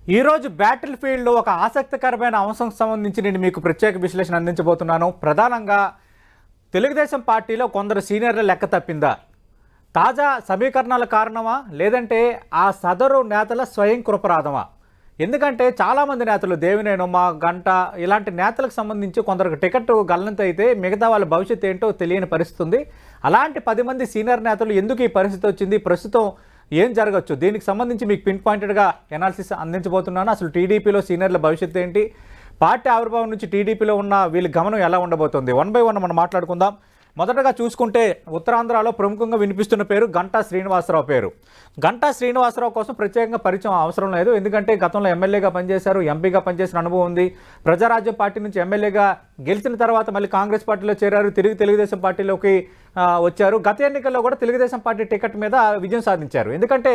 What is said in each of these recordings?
ఈరోజు బ్యాటిల్ ఫీల్డ్లో ఒక ఆసక్తికరమైన అంశంకి సంబంధించి నేను మీకు ప్రత్యేక విశ్లేషణ అందించబోతున్నాను. ప్రధానంగా తెలుగుదేశం పార్టీలో కొందరు సీనియర్ల లెక్క తప్పిందా, తాజా సమీకరణాల కారణమా, లేదంటే ఆ సదరు నేతల స్వయం కృపరాధమా? ఎందుకంటే చాలామంది నేతలు దేవినేని ఉమా, గంట ఇలాంటి నేతలకు సంబంధించి కొందరికి టికెట్ గల్లంత అయితే మిగతా వాళ్ళ భవిష్యత్తు ఏంటో తెలియని పరిస్థితి ఉంది. అలాంటి 10 మంది సీనియర్ నేతలు ఎందుకు ఈ పరిస్థితి వచ్చింది, ప్రస్తుతం ఏం జరగచ్చు, దీనికి సంబంధించి మీకు పిన్ పాయింటెడ్గా ఎనాలిసిస్ అందించబోతున్నాను. అసలు టీడీపీలో సీనియర్ల భవిష్యత్తు ఏంటి, పార్టీ ఆవిర్భావం నుంచి టీడీపీలో ఉన్న వీళ్ళ గమనం ఎలా ఉండబోతుంది, 1 by 1 మనం మాట్లాడుకుందాం. మొదటగా చూసుకుంటే ఉత్తరాంధ్రలో ప్రముఖంగా వినిపిస్తున్న పేరు గంటా శ్రీనివాసరావు పేరు. గంటా శ్రీనివాసరావు కోసం ప్రత్యేకంగా పరిచయం అవసరం లేదు, ఎందుకంటే గతంలో ఎమ్మెల్యేగా పనిచేశారు, ఎంపీగా పనిచేసిన అనుభవం ఉంది. ప్రజారాజ్యం పార్టీ నుంచి ఎమ్మెల్యేగా గెలిచిన తర్వాత మళ్ళీ కాంగ్రెస్ పార్టీలో చేరారు, తిరిగి తెలుగుదేశం పార్టీలోకి వచ్చారు. గత ఎన్నికల్లో కూడా తెలుగుదేశం పార్టీ టికెట్ మీద విజయం సాధించారు. ఎందుకంటే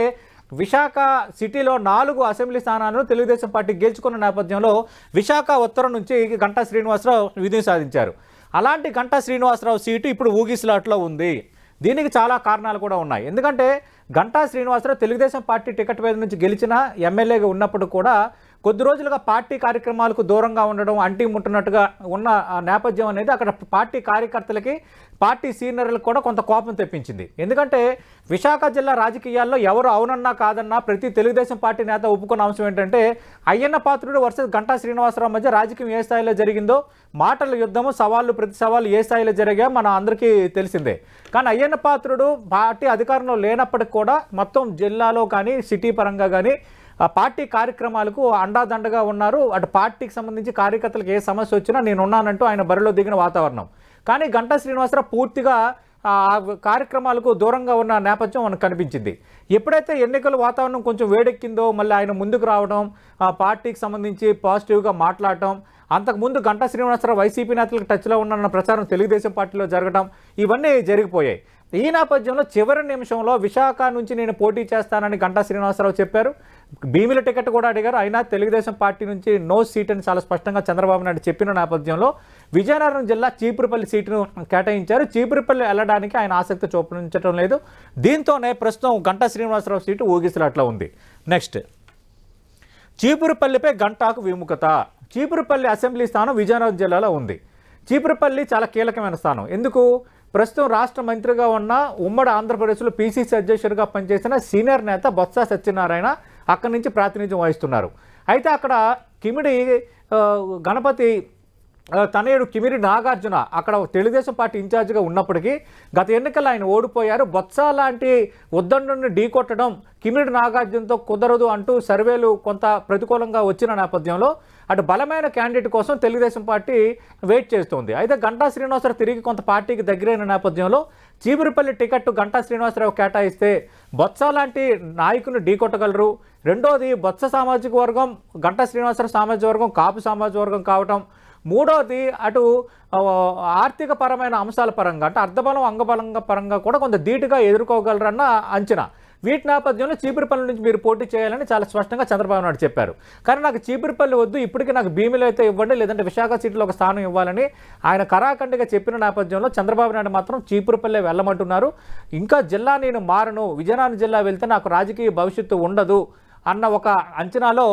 విశాఖ సిటీలో 4 అసెంబ్లీ స్థానాలను తెలుగుదేశం పార్టీ గెలుచుకున్న నేపథ్యంలో విశాఖ ఉత్తరం నుంచి గంటా శ్రీనివాసరావు విజయం సాధించారు. అలాంటి గంటా శ్రీనివాసరావు సీటు ఇప్పుడు ఊగిసలాట్లో ఉంది. దీనికి చాలా కారణాలు కూడా ఉన్నాయి. ఎందుకంటే గంటా శ్రీనివాసరావు తెలుగుదేశం పార్టీ టికెట్ మీద నుంచి గెలిచిన ఎమ్మెల్యేగా ఉన్నప్పుడు కూడా కొద్ది రోజులుగా పార్టీ కార్యక్రమాలకు దూరంగా ఉండడం, అంటి ముట్టున్నట్టుగా ఉన్న నేపథ్యం అనేది అక్కడ పార్టీ కార్యకర్తలకి, పార్టీ సీనియర్లకు కూడా కొంత కోపం తెప్పించింది. ఎందుకంటే విశాఖ జిల్లా రాజకీయాల్లో ఎవరు అవునన్నా కాదన్నా ప్రతి తెలుగుదేశం పార్టీ నేత ఒప్పుకున్న అంశం ఏంటంటే అయ్యన్న పాత్రుడు వర్సెస్ గంటా శ్రీనివాసరావు మధ్య రాజకీయం ఏ స్థాయిలో జరిగిందో, మాటల యుద్ధము, సవాళ్ళు ప్రతి సవాళ్ళు ఏ స్థాయిలో జరిగా మన అందరికీ తెలిసిందే. కానీ అయ్యన్న పాత్రుడు పార్టీ అధికారంలో లేనప్పటికి కూడా మొత్తం జిల్లాలో కానీ సిటీ పరంగా కానీ పార్టీ కార్యక్రమాలకు అండాదండగా ఉన్నారు. అటు పార్టీకి సంబంధించి కార్యకర్తలకు ఏ సమస్య వచ్చినా నేనున్నానంటూ ఆయన బరిలో దిగిన వాతావరణం. కానీ గంటా శ్రీనివాసరావు పూర్తిగా కార్యక్రమాలకు దూరంగా ఉన్న నేపథ్యం మనకు కనిపించింది. ఎప్పుడైతే ఎన్నికల వాతావరణం కొంచెం వేడెక్కిందో మళ్ళీ ఆయన ముందుకు రావడం, పార్టీకి సంబంధించి పాజిటివ్గా మాట్లాడటం, అంతకుముందు గంటా శ్రీనివాసరావు వైసీపీ నేతలకు టచ్లో ఉన్న ప్రచారం తెలుగుదేశం పార్టీలో జరగడం, ఇవన్నీ జరిగిపోయాయి. ఈ నేపథ్యంలో చివరి నిమిషంలో విశాఖ నుంచి నేను పోటీ చేస్తానని గంటా శ్రీనివాసరావు చెప్పారు. భీమిల టికెట్ కూడా అడిగారు. అయినా తెలుగుదేశం పార్టీ నుంచి నో సీట్ అని చాలా స్పష్టంగా చంద్రబాబు నాయుడు చెప్పిన నేపథ్యంలో విజయనగరం జిల్లా చీపురుపల్లి సీటును కేటాయించారు. చీపురుపల్లి వెళ్ళడానికి ఆయన ఆసక్తి చూపించడం లేదు. దీంతోనే ప్రస్తుతం గంటా శ్రీనివాసరావు సీటు ఊగిసలాట్లో ఉంది. నెక్స్ట్, చీపురుపల్లిపై గంటాకు విముఖత. చీపురుపల్లి అసెంబ్లీ స్థానం విజయనగరం జిల్లాలో ఉంది. చీపురుపల్లి చాలా కీలకమైన స్థానం. ఎందుకు? ప్రస్తుతం రాష్ట్ర మంత్రిగా ఉన్న ఉమ్మడి ఆంధ్రప్రదేశ్లో పీసీసీ అధ్యక్షుడిగా పనిచేసిన సీనియర్ నేత బొత్స సత్యనారాయణ అక్కడి నుంచి ప్రాతినిధ్యం వహిస్తున్నారు. అయితే అక్కడ కిమిడి గణపతి తనయుడు కిమిడి నాగార్జున అక్కడ తెలుగుదేశం పార్టీ ఇన్ఛార్జిగా ఉన్నప్పటికీ గత ఎన్నికల్లో ఆయన ఓడిపోయారు. బొత్స లాంటి ఉద్దండుని ఢీకొట్టడం కిమిడి నాగార్జునతో కుదరదు అంటూ సర్వేలు కొంత ప్రతికూలంగా వచ్చిన నేపథ్యంలో అటు బలమైన క్యాండిడేట్ కోసం తెలుగుదేశం పార్టీ వెయిట్ చేస్తుంది. అయితే గంటా శ్రీనివాసరావు తిరిగి కొంత పార్టీకి దగ్గరైన నేపథ్యంలో చీపురుపల్లి టికెట్ గంటా శ్రీనివాసరావు కేటాయిస్తే బొత్స లాంటి నాయకులను ఢీకొట్టగలరు. రెండోది, బొత్స సామాజిక వర్గం, గంటా శ్రీనివాసరావు సామాజిక వర్గం కాపు సామాజిక వర్గం కావటం. మూడోది, అటు ఆర్థిక పరమైన అంశాల పరంగా అంటే అర్ధబలం అంగబలంగా పరంగా కూడా కొంత ధీటుగా ఎదుర్కోగలరన్న అంచనా. వీటి నేపథ్యంలో చీపురుపల్లి నుంచి మీరు పోటీ చేయాలని చాలా స్పష్టంగా చంద్రబాబు నాయుడు చెప్పారు. కానీ నాకు చీపురుపల్లి వద్దు, ఇప్పటికీ నాకు భీమిలో అయితే ఇవ్వండి, లేదంటే విశాఖ సీట్లో ఒక స్థానం ఇవ్వాలని ఆయన కరాఖండిగా చెప్పిన నేపథ్యంలో చంద్రబాబు నాయుడు మాత్రం చీపురుపల్లి వెళ్ళమంటున్నారు. ఇంకా జిల్లా నేను మారను, విజయనగరం జిల్లా వెళ్తే నాకు రాజకీయ భవిష్యత్తు ఉండదు అన్న ఒక అంచనాలో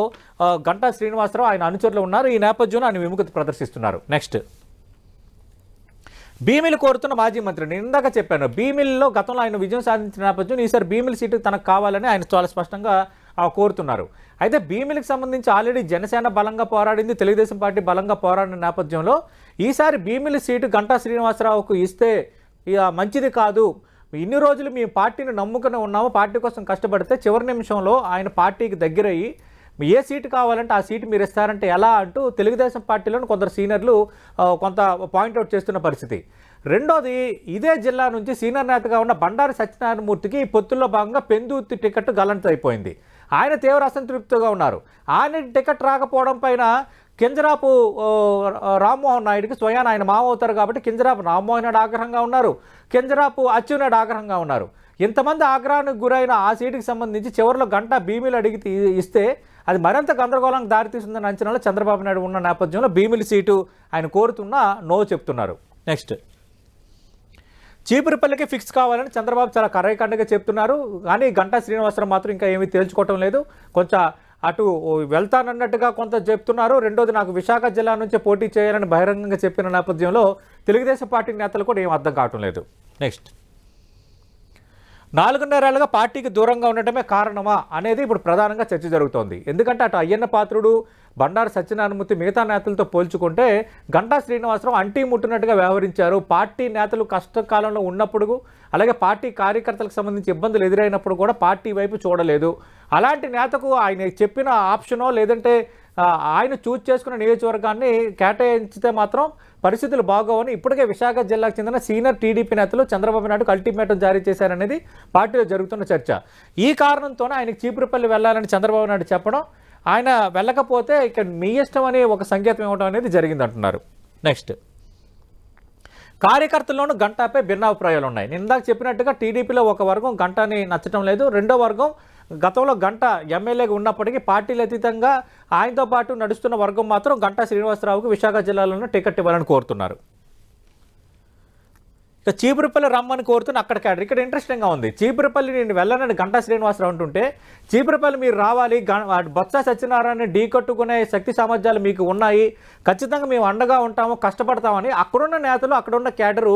గంటా శ్రీనివాసరావు ఆయన అనుచరులు ఉన్నారు. ఈ నేపథ్యంలో ఆయన విముఖత ప్రదర్శిస్తున్నారు. నెక్స్ట్, భీమిలి కోరుతున్న మాజీ మంత్రి. నేను ఇందాక చెప్పాను, భీమిలిలో గతంలో ఆయన విజయం సాధించిన నేపథ్యం ఈసారి భీమిలి సీటు తనకు కావాలని ఆయన చాలా స్పష్టంగా కోరుతున్నారు. అయితే భీమిలికి సంబంధించి ఆల్రెడీ జనసేన బలంగా పోరాడింది, తెలుగుదేశం పార్టీ బలంగా పోరాడిన నేపథ్యంలో ఈసారి భీమిలి సీటు గంటా శ్రీనివాసరావుకు ఇస్తే మంచిది కాదు, ఇన్ని రోజులు మీ పార్టీని నమ్ముకుని ఉన్నాము, పార్టీ కోసం కష్టపడితే చివరి నిమిషంలో ఆయన పార్టీకి దగ్గరయ్యి ఏ సీటు కావాలంటే ఆ సీటు మీరు ఇస్తారంటే ఎలా అంటూ తెలుగుదేశం పార్టీలోని కొందరు సీనియర్లు కొంత పాయింట్అవుట్ చేస్తున్న పరిస్థితి. రెండోది, ఇదే జిల్లా నుంచి సీనియర్ నేతగా ఉన్న బండారి సత్యనారాయణమూర్తికి పొత్తుల్లో భాగంగా పెందుర్తి టికెట్ గల్లంత అయిపోయింది. ఆయన తీవ్ర అసంతృప్తిగా ఉన్నారు. ఆయన టికెట్ రాకపోవడం పైన కింజరాపు రామ్మోహన్ నాయుడికి స్వయాన ఆయన మామ అవుతారు కాబట్టి కింజరాపు రామ్మోహన్ నాయుడు ఆగ్రహంగా ఉన్నారు, కింజరాపు అచ్చెన్నాయుడు ఆగ్రహంగా ఉన్నారు. ఇంతమంది ఆగ్రహానికి గురైన ఆ సీటుకి సంబంధించి చివరిలో గంటా భీమిలి అడిగి ఇస్తే అది మరింత గందరగోళానికి దారితీస్తుందన్న అంచనాలో చంద్రబాబు నాయుడు ఉన్న నేపథ్యంలో భీమిలి సీటు ఆయన కోరుతున్నా నో చెప్తున్నారు. నెక్స్ట్, చీపురుపల్లికి ఫిక్స్ కావాలని చంద్రబాబు చాలా కర్రైకండగా చెప్తున్నారు. కానీ గంటా శ్రీనివాసరావు మాత్రం ఇంకా ఏమీ తేల్చుకోవటం లేదు. కొంచెం అటు వెళ్తానన్నట్టుగా కొంత చెప్తున్నారు. రెండోది నాకు విశాఖ జిల్లా నుంచే పోటీ చేయాలని బహిరంగంగా చెప్పిన నేపథ్యంలో తెలుగుదేశం పార్టీ నేతలు కూడా ఏం అర్థం కావటం లేదు. నెక్స్ట్, 4.5 ఏళ్లుగా పార్టీకి దూరంగా ఉండటమే కారణమా అనేది ఇప్పుడు ప్రధానంగా చర్చ జరుగుతోంది. ఎందుకంటే అటు అయ్యన్న పాత్రుడు, బండారు సత్యనారాయణమూర్తి మిగతా నేతలతో పోల్చుకుంటే గంటా శ్రీనివాసరావు అంటీ ముట్టినట్టుగా వ్యవహరించారు. పార్టీ నేతలు కష్టకాలంలో ఉన్నప్పుడు, అలాగే పార్టీ కార్యకర్తలకు సంబంధించి ఇబ్బందులు ఎదురైనప్పుడు కూడా పార్టీ వైపు చూడలేదు. అలాంటి నేతకు ఆయన చెప్పిన ఆప్షనో లేదంటే ఆయన చూజ్ చేసుకున్న నియోజకవర్గాన్ని కేటాయించితే మాత్రం పరిస్థితులు బాగోవని ఇప్పటికే విశాఖ జిల్లాకు చెందిన సీనియర్ టీడీపీ నేతలు చంద్రబాబు నాయుడుకు అల్టిమేటం జారీ చేశారనేది పార్టీలో జరుగుతున్న చర్చ. ఈ కారణంతోనే ఆయనకు చీపురుపల్లి వెళ్లాలని చంద్రబాబు నాయుడు చెప్పడం, ఆయన వెళ్ళకపోతే ఇక మీ ఇష్టం అని ఒక సంకేతం ఇవ్వడం అనేది జరిగిందంటున్నారు. నెక్స్ట్, కార్యకర్తల్లోనూ గంటాపై భిన్నాభిప్రాయాలు ఉన్నాయి. నేను ఇందాక చెప్పినట్టుగా టీడీపీలో ఒక వర్గం గంటాని నచ్చటం లేదు, రెండో వర్గం గతంలో గంట ఎమ్మెల్యేగా ఉన్నప్పటికీ పార్టీలు అతీతంగా ఆయనతో పాటు నడుస్తున్న వర్గం మాత్రం గంటా శ్రీనివాసరావుకు విశాఖ జిల్లాలోనే టికెట్ ఇవ్వాలని కోరుతున్నారు. ఇక చీపురుపల్లి రమ్మని కోరుతున్న అక్కడ క్యాడర్ ఇక్కడ ఇంట్రెస్టింగ్గా ఉంది. చీపురుపల్లి నేను వెళ్ళనని గంటా శ్రీనివాసరావు అంటుంటే, చీపురుపల్లి మీరు రావాలి, బొత్స సత్యనారాయణ ఢీ కొట్టుకునే శక్తి సామర్థ్యాలు మీకు ఉన్నాయి, ఖచ్చితంగా మేము అండగా ఉంటాము, కష్టపడతామని అక్కడున్న నేతలు, అక్కడున్న క్యాడరు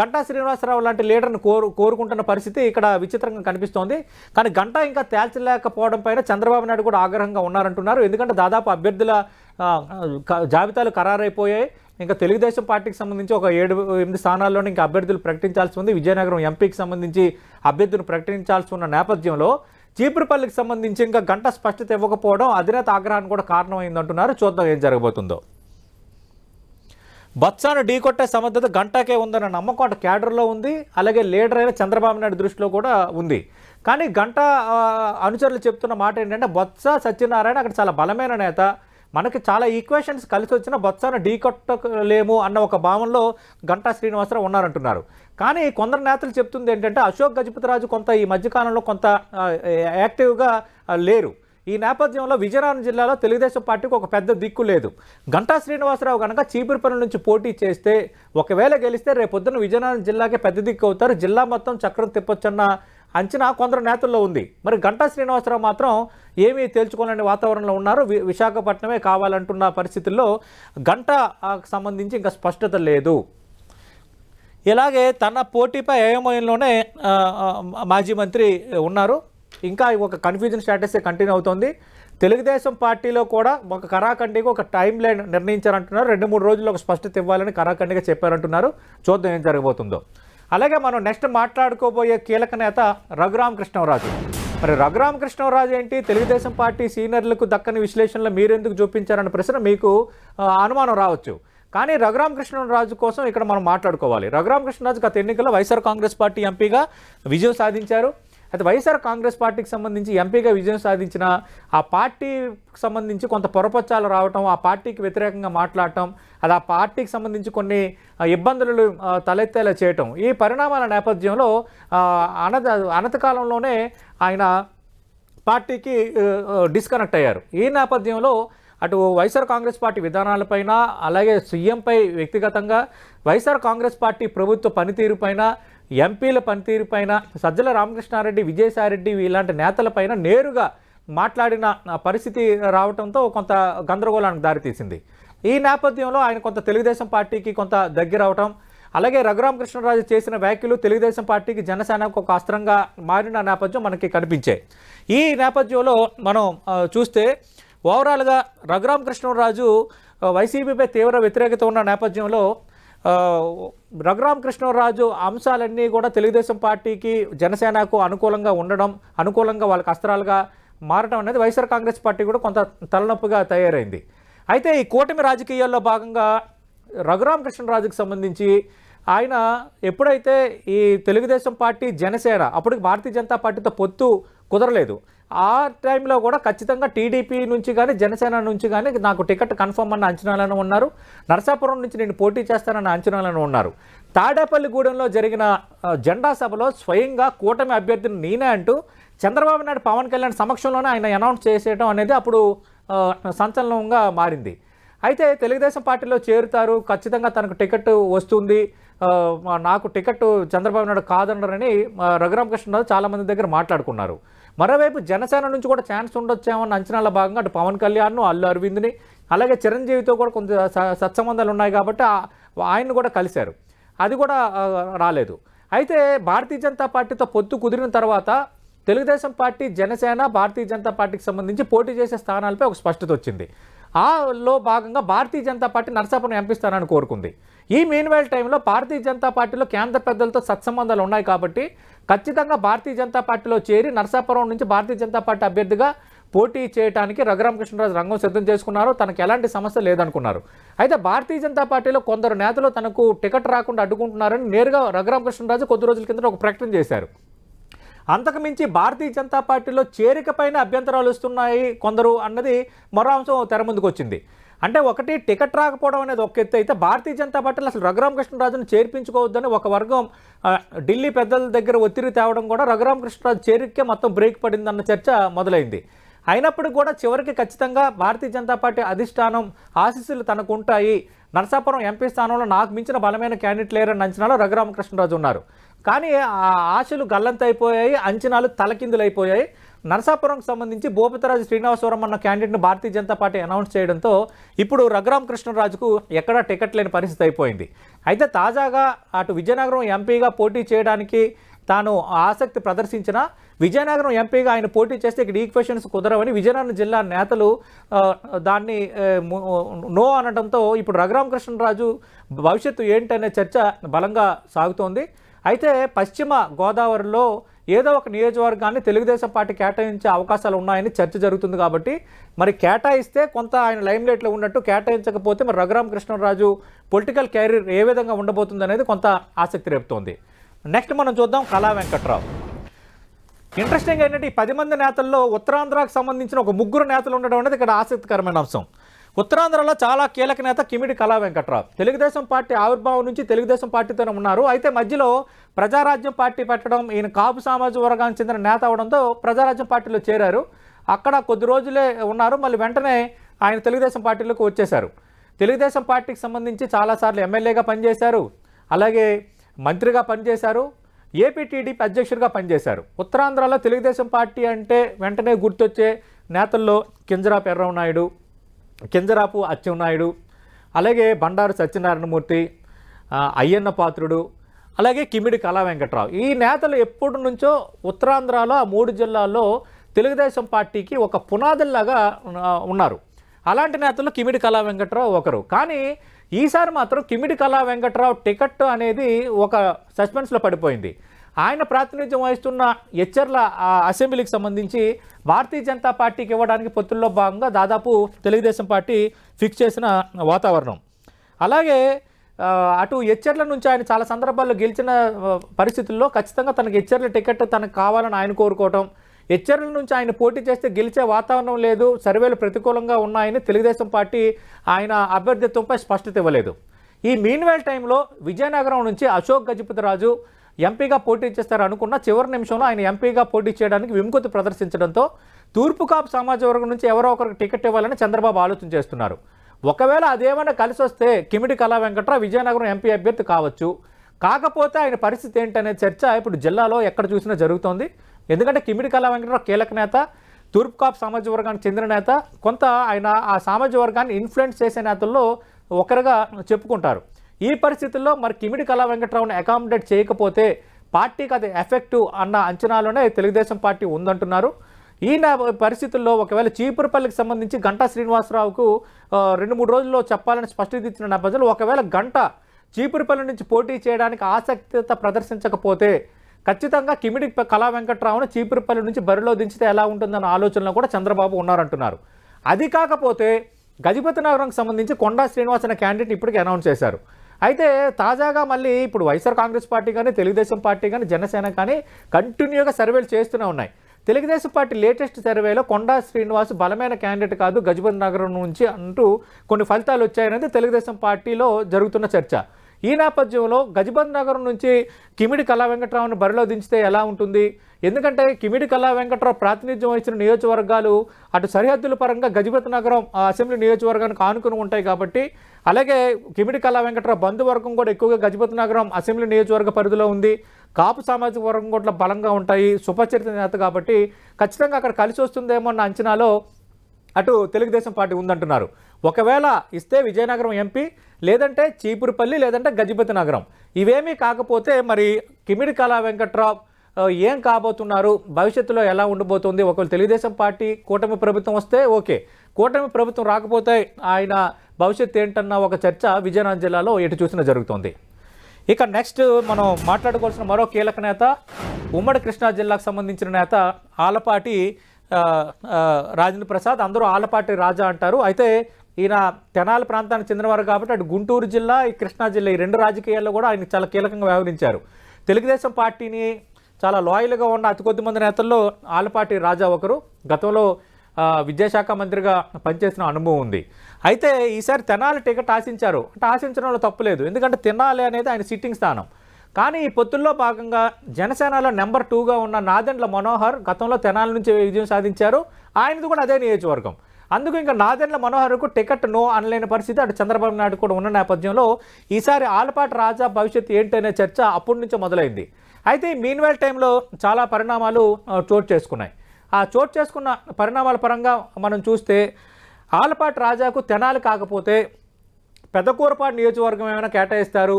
గంటా శ్రీనివాసరావు లాంటి లీడర్ని కోరుకుంటున్న పరిస్థితి ఇక్కడ విచిత్రంగా కనిపిస్తోంది. కానీ గంటా ఇంకా తేల్చలేకపోవడం పైన చంద్రబాబు నాయుడు కూడా ఆగ్రహంగా ఉన్నారంటున్నారు. ఎందుకంటే దాదాపు అభ్యర్థుల జాబితాలు ఖరారైపోయాయి. ఇంకా తెలుగుదేశం పార్టీకి సంబంధించి ఒక 7-8 స్థానాల్లోనే ఇంకా అభ్యర్థులు ప్రకటించాల్సి ఉంది. విజయనగరం ఎంపీకి సంబంధించి అభ్యర్థులు ప్రకటించాల్సి ఉన్న నేపథ్యంలో చీపురుపల్లికి సంబంధించి ఇంకా గంట స్పష్టత ఇవ్వకపోవడం అధినేత ఆగ్రహానికి కూడా కారణమైందంటున్నారు. చూద్దాం ఏం జరగబోతుందో. బొత్సాను ఢీకొట్టే సమర్థత గంటాకే ఉందన్న నమ్మకం అటు క్యాడర్లో ఉంది, అలాగే లీడర్ అయిన చంద్రబాబు నాయుడు దృష్టిలో కూడా ఉంది. కానీ గంటా అనుచరులు చెప్తున్న మాట ఏంటంటే, బొత్స సత్యనారాయణ అక్కడ చాలా బలమైన నేత, మనకి చాలా ఈక్వేషన్స్ కలిసి వచ్చిన బొత్సాను ఢీకొట్టలేము అన్న ఒక భావనలో గంటా శ్రీనివాసరావు ఉన్నారంటున్నారు. కానీ కొందరు నేతలు చెప్తుంది ఏంటంటే, అశోక్ గజపతిరాజు కొంత ఈ మధ్యకాలంలో కొంత యాక్టివ్గా లేరు. ఈ నేపథ్యంలో విజయనగరం జిల్లాలో తెలుగుదేశం పార్టీకి ఒక పెద్ద దిక్కు లేదు. గంటా శ్రీనివాసరావు కనుక చీపురుపల్లి నుంచి పోటీ చేస్తే, ఒకవేళ గెలిస్తే రేపొద్దున విజయనగరం జిల్లాకే పెద్ద దిక్కు అవుతారు, జిల్లా మొత్తం చక్రం తిప్పొచ్చన్న అంచనా కొందరు నేతల్లో ఉంది. మరి గంటా శ్రీనివాసరావు మాత్రం ఏమీ తేల్చుకోలేని వాతావరణంలో ఉన్నారు. విశాఖపట్నమే కావాలంటున్న పరిస్థితుల్లో గంటాకు సంబంధించి ఇంకా స్పష్టత లేదు. ఇలాగే తన పోటీపై అయోమయంలోనే మాజీ మంత్రి ఉన్నారు. ఇంకా ఒక కన్ఫ్యూజన్ స్టేటస్ కంటిన్యూ అవుతోంది. తెలుగుదేశం పార్టీలో కూడా ఒక కరాఖండిగా ఒక టైం లైన్ నిర్ణయించారంటున్నారు. 2-3 రోజుల్లో ఒక స్పష్టత ఇవ్వాలని కరాఖండిగా చెప్పారంటున్నారు. చూద్దాం ఏం జరగబోతుందో. అలాగే మనం నెక్స్ట్ మాట్లాడుకోబోయే కీలక నేత రఘురామకృష్ణరాజు. మరి రఘురామకృష్ణరాజు ఏంటి, తెలుగుదేశం పార్టీ సీనియర్లకు దక్కని విశ్లేషణలో మీరెందుకు చూపించారన్న ప్రశ్న మీకు అనుమానం రావచ్చు. కానీ రఘురామకృష్ణరాజు కోసం ఇక్కడ మనం మాట్లాడుకోవాలి. రఘురామకృష్ణరాజు గత ఎన్నికల్లో వైఎస్ఆర్ కాంగ్రెస్ పార్టీ ఎంపీగా విజయం సాధించారు. అయితే వైఎస్ఆర్ కాంగ్రెస్ పార్టీకి సంబంధించి ఎంపీగా విజయం సాధించిన ఆ పార్టీకి సంబంధించి కొంత పొరపచ్చాలు రావటం, ఆ పార్టీకి వ్యతిరేకంగా మాట్లాడటం, అది ఆ పార్టీకి సంబంధించి కొన్ని ఇబ్బందులు తలెత్తేలా చేయటం, ఈ పరిణామాల నేపథ్యంలో అనతికాలంలోనే ఆయన పార్టీకి డిస్కనెక్ట్ అయ్యారు. ఈ నేపథ్యంలో అటు వైఎస్ఆర్ కాంగ్రెస్ పార్టీ విధానాలపైన, అలాగే సీఎంపై వ్యక్తిగతంగా, వైఎస్ఆర్ కాంగ్రెస్ పార్టీ ప్రభుత్వ పనితీరుపైన, ఎంపీల పనితీరుపైన, సజ్జల రామకృష్ణారెడ్డి, విజయసాయిరెడ్డి ఇలాంటి నేతలపైన నేరుగా మాట్లాడిన పరిస్థితి రావడంతో కొంత గందరగోళానికి దారితీసింది. ఈ నేపథ్యంలో ఆయన కొంత తెలుగుదేశం పార్టీకి కొంత దగ్గర అవటం, అలాగే రఘురామకృష్ణరాజు చేసిన వ్యాఖ్యలు తెలుగుదేశం పార్టీకి, జనసేనకు ఒక అస్త్రంగా మారిన నేపథ్యం మనకి కనిపించాయి. ఈ నేపథ్యంలో మనం చూస్తే ఓవరాల్గా రఘురామకృష్ణరాజు వైసీపీపై తీవ్ర వ్యతిరేకత ఉన్న నేపథ్యంలో రఘురామకృష్ణరాజు అంశాలన్నీ కూడా తెలుగుదేశం పార్టీకి, జనసేనకు అనుకూలంగా ఉండడం, అనుకూలంగా వాళ్ళకి అస్త్రాలుగా మారడం అనేది వైఎస్ఆర్ కాంగ్రెస్ పార్టీ కూడా కొంత తలనొప్పిగా తయారైంది. అయితే ఈ కూటమి రాజకీయాల్లో భాగంగా రఘురామకృష్ణరాజుకు సంబంధించి ఆయన ఎప్పుడైతే ఈ తెలుగుదేశం పార్టీ, జనసేన అప్పటికి భారతీయ జనతా పార్టీతో పొత్తు కుదరలేదు, ఆ టైంలో కూడా ఖచ్చితంగా టీడీపీ నుంచి కానీ, జనసేన నుంచి కానీ నాకు టికెట్ కన్ఫర్మ్ అన్న అంచనాలను ఉన్నారు. నరసాపురం నుంచి నేను పోటీ చేస్తానన్న అంచనాలను ఉన్నారు. తాడేపల్లిగూడెంలో జరిగిన జెండా సభలో స్వయంగా కూటమి అభ్యర్థిని నేనే అంటూ చంద్రబాబు నాయుడు, పవన్ కళ్యాణ్ సమక్షంలోనే ఆయన అనౌన్స్ చేసేయడం అనేది అప్పుడు సంచలనంగా మారింది. అయితే తెలుగుదేశం పార్టీలో చేరుతారు, ఖచ్చితంగా తనకు టికెట్ వస్తుంది, నాకు టికెట్ చంద్రబాబు నాయుడు కాదన్నారని రఘురామకృష్ణరాజు చాలామంది దగ్గర మాట్లాడుకున్నారు. మరోవైపు జనసేన నుంచి కూడా ఛాన్స్ ఉండొచ్చేమన్న అంచనాల భాగంగా అటు పవన్ కళ్యాణ్, అల్లు అరవింద్ని, అలాగే చిరంజీవితో కూడా కొంత సత్సంబంధాలు ఉన్నాయి కాబట్టి ఆయన్ని కూడా కలిశారు. అది కూడా రాలేదు. అయితే భారతీయ జనతా పార్టీతో పొత్తు కుదిరిన తర్వాత తెలుగుదేశం పార్టీ, జనసేన, భారతీయ జనతా పార్టీకి సంబంధించి పోటీ చేసే స్థానాలపై ఒక స్పష్టత వచ్చింది. ఆలో భాగంగా భారతీయ జనతా పార్టీ నరసాపురం ఎంపీ స్థానాన్ని కోరుకుంది. ఈ మీన్వైల్ టైంలో భారతీయ జనతా పార్టీలో కేంద్ర పెద్దలతో సత్సంబంధాలు ఉన్నాయి కాబట్టి ఖచ్చితంగా భారతీయ జనతా పార్టీలో చేరి నరసాపురం నుంచి భారతీయ జనతా పార్టీ అభ్యర్థిగా పోటీ చేయడానికి రఘురామకృష్ణరాజు రంగం సిద్ధం చేసుకున్నారు. తనకు ఎలాంటి సమస్య లేదనుకున్నారు. అయితే భారతీయ జనతా పార్టీలో కొందరు నేతలు తనకు టికెట్ రాకుండా అడ్డుకుంటున్నారని నేరుగా రఘురామకృష్ణరాజు కొద్ది రోజుల కింద ఒక ప్రకటన చేశారు. అంతకుమించి భారతీయ జనతా పార్టీలో చేరికపైన అభ్యంతరాలు వస్తున్నాయి కొందరు అన్నది మరో అంశం తెర ముందుకు వచ్చింది. అంటే ఒకటి టికెట్ రాకపోవడం అనేది ఒక ఎత్తు అయితే భారతీయ జనతా పార్టీలో అసలు రఘురామకృష్ణరాజును చేర్పించుకోవద్దని ఒక వర్గం ఢిల్లీ పెద్దల దగ్గర ఒత్తిడి తేవడం కూడా రఘురామకృష్ణరాజు చేరికే మొత్తం బ్రేక్ పడిందన్న చర్చ మొదలైంది. అయినప్పటికీ కూడా చివరికి ఖచ్చితంగా భారతీయ జనతా పార్టీ అధిష్టానం ఆశీస్సులు తనకు ఉంటాయి, నరసాపురం ఎంపీ స్థానంలో నాకు మించిన బలమైన క్యాండిడేట్ లేరన్న అంచనాలో రఘురామకృష్ణరాజు ఉన్నారు. కానీ ఆ ఆశలు గల్లంతైపోయాయి, అంచనాలు తలకిందులైపోయాయి. నరసాపురంకి సంబంధించి భూపతిరాజు శ్రీనివాసవరం అన్న క్యాండిడేట్ను భారతీయ జనతా పార్టీ అనౌన్స్ చేయడంతో ఇప్పుడు రఘురామకృష్ణరాజుకు ఎక్కడా టికెట్ లేని పరిస్థితి అయిపోయింది. అయితే తాజాగా అటు విజయనగరం ఎంపీగా పోటీ చేయడానికి తాను ఆసక్తి ప్రదర్శించిన విజయనగరం ఎంపీగా ఆయన పోటీ చేస్తే ఇక్కడ ఈక్వేషన్స్ కుదరవని విజయనగరం జిల్లా నేతలు దాన్ని నో అనడంతో ఇప్పుడు రఘురామకృష్ణరాజు భవిష్యత్తు ఏంటనే చర్చ బలంగా సాగుతోంది. అయితే పశ్చిమ గోదావరిలో ఏదో ఒక నియోజకవర్గాన్ని తెలుగుదేశం పార్టీ కేటాయించే అవకాశాలు ఉన్నాయని చర్చ జరుగుతుంది. కాబట్టి మరి కేటాయిస్తే కొంత ఆయన లైమ్లైట్లో ఉన్నట్టు, కేటాయించకపోతే మరి రఘురామకృష్ణరాజు పొలిటికల్ కెరీర్ ఏ విధంగా ఉండబోతుంది అనేది కొంత ఆసక్తి రేపుతోంది. నెక్స్ట్ మనం చూద్దాం కళా వెంకట్రావు. ఇంట్రెస్టింగ్ ఏంటంటే ఈ 10 మంది నేతల్లో ఉత్తరాంధ్రకు సంబంధించిన ఒక 3 నేతలు ఉండడం అనేది ఇక్కడ ఆసక్తికరమైన అంశం. ఉత్తరాంధ్రలో చాలా కీలక నేత కిమిడి కళా వెంకట్రావు. తెలుగుదేశం పార్టీ ఆవిర్భావం నుంచి తెలుగుదేశం పార్టీతోనే ఉన్నారు. అయితే మధ్యలో ప్రజారాజ్యం పార్టీ పెట్టడం, ఈయన కాపు సామాజిక వర్గానికి చెందిన నేత అవడంతో ప్రజారాజ్యం పార్టీలో చేరారు. అక్కడ కొద్ది రోజులే ఉన్నారు, మళ్ళీ వెంటనే ఆయన తెలుగుదేశం పార్టీలోకి వచ్చేశారు. తెలుగుదేశం పార్టీకి సంబంధించి చాలాసార్లు ఎమ్మెల్యేగా పనిచేశారు, అలాగే మంత్రిగా పనిచేశారు, ఏపీ టీడీపీ అధ్యక్షుడిగా పనిచేశారు. ఉత్తరాంధ్రలో తెలుగుదేశం పార్టీ అంటే వెంటనే గుర్తొచ్చే నేతల్లో కింజరాపు ఎర్రవనాయుడు, కింజరాపు అచ్చెన్నాయుడు, అలాగే బండారు సత్యనారాయణమూర్తి, అయ్యన్న పాత్రుడు, అలాగే కిమిడి కళా వెంకట్రావు. ఈ నేతలు ఎప్పటి నుంచో ఉత్తరాంధ్రలో ఆ 3 జిల్లాల్లో తెలుగుదేశం పార్టీకి ఒక పునాదుల్లాగా ఉన్నారు. అలాంటి నేతలు కిమిడి కళా వెంకట్రావు ఒకరు. కానీ ఈసారి మాత్రం కిమిడి కళా వెంకట్రావు టికెట్ అనేది ఒక సస్పెన్స్లో పడిపోయింది. ఆయన ప్రాతినిధ్యం వహిస్తున్న ఎచ్చర్ల అసెంబ్లీకి సంబంధించి భారతీయ జనతా పార్టీకి ఇవ్వడానికి పొత్తుల్లో భాగంగా దాదాపు తెలుగుదేశం పార్టీ ఫిక్స్ చేసిన వాతావరణం. అలాగే అటు ఎచ్చర్ల నుంచి ఆయన చాలా సందర్భాల్లో గెలిచిన పరిస్థితుల్లో ఖచ్చితంగా తనకు ఎచ్చర్ల టికెట్ తనకు కావాలని ఆయన కోరుకోవటం, ఎచ్చర్ల నుంచి ఆయన పోటీ చేస్తే గెలిచే వాతావరణం లేదు, సర్వేలు ప్రతికూలంగా ఉన్నాయని తెలుగుదేశం పార్టీ ఆయన అభ్యర్థిత్వంపై స్పష్టత ఇవ్వలేదు. ఈ మీన్వేల్ టైంలో విజయనగరం నుంచి అశోక్ గజపతిరాజు ఎంపీగా పోటీ చేస్తారు అనుకున్న చివరి నిమిషంలో ఆయన ఎంపీగా పోటీ చేయడానికి విముఖత ప్రదర్శించడంతో తూర్పు కాపు సామాజిక వర్గం నుంచి ఎవరో ఒకరికి టికెట్ ఇవ్వాలని చంద్రబాబు ఆలోచన చేస్తున్నారు. ఒకవేళ అదేమైనా కలిసి వస్తే కిమిడి కళా వెంకట్రావు విజయనగరం ఎంపీ అభ్యర్థి కావచ్చు. కాకపోతే ఆయన పరిస్థితి ఏంటనే చర్చ ఇప్పుడు జిల్లాలో ఎక్కడ చూసినా జరుగుతోంది. ఎందుకంటే కిమిడి కళా వెంకట్రావు కీలక నేత, తూర్పు కాపు సామాజిక వర్గానికి చెందిన నేత, కొంత ఆయన ఆ సామాజిక వర్గాన్ని ఇన్ఫ్లుయెన్స్ చేసే నేతల్లో ఒకరుగా చెప్పుకుంటారు. ఈ పరిస్థితుల్లో మరి కిమిడి కళా వెంకట్రావుని అకామిడేట్ చేయకపోతే పార్టీకి అది ఎఫెక్టివ్ అన్న అంచనాలోనే తెలుగుదేశం పార్టీ ఉందంటున్నారు. ఈ పరిస్థితుల్లో ఒకవేళ చీపురుపల్లికి సంబంధించి గంటా శ్రీనివాసరావుకు 2-3 రోజుల్లో చెప్పాలని స్పష్టత ఇచ్చిన నేపథ్యంలో ఒకవేళ గంట చీపురుపల్లి నుంచి పోటీ చేయడానికి ఆసక్తిత ప్రదర్శించకపోతే ఖచ్చితంగా కిమిడి కళా వెంకట్రావును చీపురుపల్లి నుంచి బరిలో దించితే ఎలా ఉంటుందన్న ఆలోచనలో కూడా చంద్రబాబు ఉన్నారంటున్నారు. అది కాకపోతే గజపతి నగరంకి సంబంధించి కొండా శ్రీనివాస్ అనే క్యాండిడేట్ ఇప్పటికీ అనౌన్స్ చేశారు. అయితే తాజాగా మళ్ళీ ఇప్పుడు వైఎస్ఆర్ కాంగ్రెస్ పార్టీ కానీ, తెలుగుదేశం పార్టీ కానీ, జనసేన కానీ కంటిన్యూగా సర్వేలు చేస్తూనే ఉన్నాయి. తెలుగుదేశం పార్టీ లేటెస్ట్ సర్వేలో కొండా శ్రీనివాస్ బలమైన క్యాండిడేట్ కాదు గజపతి నగరం నుంచి అంటూ కొన్ని ఫలితాలు వచ్చాయనేది తెలుగుదేశం పార్టీలో జరుగుతున్న చర్చ. ఈ నేపథ్యంలో గజపతి నగరం నుంచి కిమిడి కళా వెంకట్రావును బరిలో దించితే ఎలా ఉంటుంది? ఎందుకంటే కిమిడి కళా వెంకట్రావు ప్రాతినిధ్యం వహించిన నియోజకవర్గాలు అటు సరిహద్దుల పరంగా గజపతి నగరం అసెంబ్లీ నియోజకవర్గానికి ఆనుకుని ఉంటాయి కాబట్టి, అలాగే కిమిడి కళా వెంకట్రావు బంధువర్గం కూడా ఎక్కువగా గజపతి నగరం అసెంబ్లీ నియోజకవర్గ పరిధిలో ఉంది. కాపు సామాజిక వర్గం కూడా బలంగా ఉంటాయి, సుపరిచిత నేత కాబట్టి ఖచ్చితంగా అక్కడ కలిసి వస్తుందేమో అన్న అంచనాలో అటు తెలుగుదేశం పార్టీ ఉందంటున్నారు. ఒకవేళ ఇస్తే విజయనగరం ఎంపీ, లేదంటే చీపురుపల్లి, లేదంటే గజపతి నగరం. ఇవేమీ కాకపోతే మరి కిమిడి కళా వెంకట్రావు ఏం కాబోతున్నారు, భవిష్యత్తులో ఎలా ఉండబోతుంది? ఒకవేళ తెలుగుదేశం పార్టీ కూటమి ప్రభుత్వం వస్తే ఓకే, కూటమి ప్రభుత్వం రాకపోతే ఆయన భవిష్యత్తు ఏంటన్న ఒక చర్చ విజయనగరం జిల్లాలో ఎటు చూసినా జరుగుతోంది. ఇక నెక్స్ట్ మనం మాట్లాడుకోవాల్సిన మరో కీలక నేత, ఉమ్మడి కృష్ణా జిల్లాకు సంబంధించిన నేత ఆలపాటి రాజేంద్ర ప్రసాద్, అందరూ ఆలపాటి రాజా అంటారు. అయితే ఈయన తెనాలి ప్రాంతానికి చెందినవారు కాబట్టి అటు గుంటూరు జిల్లా, ఈ కృష్ణా జిల్లా ఈ రెండు రాజకీయాల్లో కూడా ఆయన చాలా కీలకంగా వ్యవహరించారు. తెలుగుదేశం పార్టీని చాలా లాయల్గా ఉన్న అతి కొద్ది మంది నేతల్లో ఆలపాటి రాజా ఒకరు. గతంలో విద్యాశాఖ మంత్రిగా పనిచేసిన అనుభవం ఉంది. అయితే ఈసారి తెనాలి టికెట్ ఆశించారు. అంటే ఆశించడంలో తప్పులేదు, ఎందుకంటే తెనాలి అనేది ఆయన సిట్టింగ్ స్థానం. కానీ ఈ పొత్తుల్లో భాగంగా జనసేనలో నెంబర్ 2గా ఉన్న నాదెండ్ల మనోహర్ గతంలో తెనాలి నుంచి విజయం సాధించారు. ఆయనది కూడా అదే నియోజకవర్గం. అందుకు ఇంకా నాదెండ్ల మనోహర్కు టికెట్ నో అనలేని పరిస్థితి అటు చంద్రబాబు నాయుడు కూడా ఉన్న నేపథ్యంలో ఈసారి ఆలపాటి రాజా భవిష్యత్తు ఏంటనే చర్చ అప్పటి నుంచే మొదలైంది. అయితే ఈ మీన్వైల్ టైంలో చాలా పరిణామాలు చోటు చేసుకున్నాయి. ఆ చోటు చేసుకున్న పరిణామాల పరంగా మనం చూస్తే ఆలపాటి రాజాకు తెనాలి కాకపోతే పెద్దకూరపాడు నియోజకవర్గం ఏమైనా కేటాయిస్తారు,